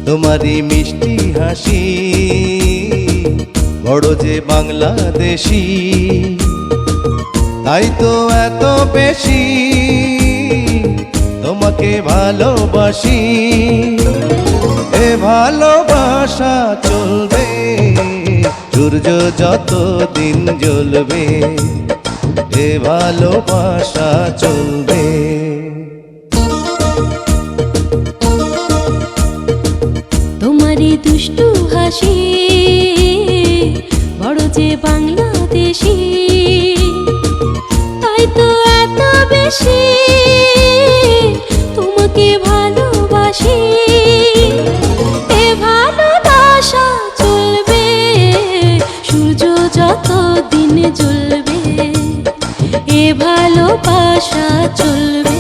তোমারই মিষ্টি হাসি বড় যে বাংলাদেশি, তাই তো এত বেশি তোমাকে ভালোবাসি। এ ভালোবাসা চলবে সূর্য যত দিন জ্বলবে, এ ভালোবাসা চলবে। তোমারই দুষ্টু হাসি বড় যে বাংলাদেশি, তাই তো এত বেশি তোমাকে ভালোবাসি। এ ভালোবাসা চলবে সূর্য যত দিন জ্বলবে, এ ভালোবাসা চলবে।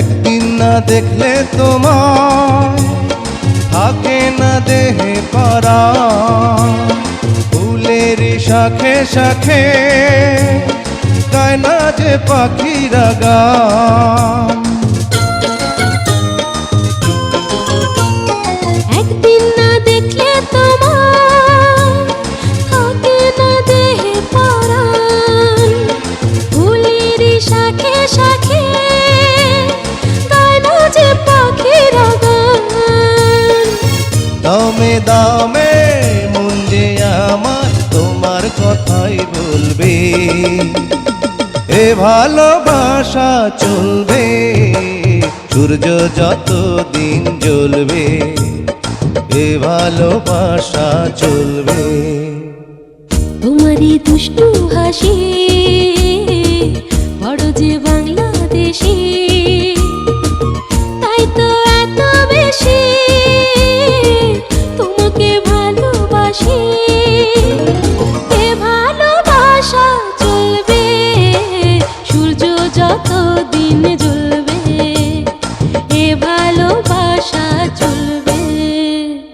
একদিন না দেখলে তোমার থাকে না দেহে পরা, ফুলের শাখে শাখে গায় না যে পাখিরা গান। একদিন না দেখলে তোমার থাকে না দেহে পরাণ, ফুলের শাখে শাখে গায় না যে পাখিরা গান। দামে দামে মন যে আমার তোমার কথাই বলবে, এ ভালোবাসা চলবে সূর্য যত দিন জ্বলবে, এ ভালোবাসা চলবে। তোমারই দুষ্টু হাসি বড় যে বাংলাদেশি, তাই তো এত বেশি তোমাকে ভালোবাসি। এ ভালোবাসা চলবে সূর্য যত দিন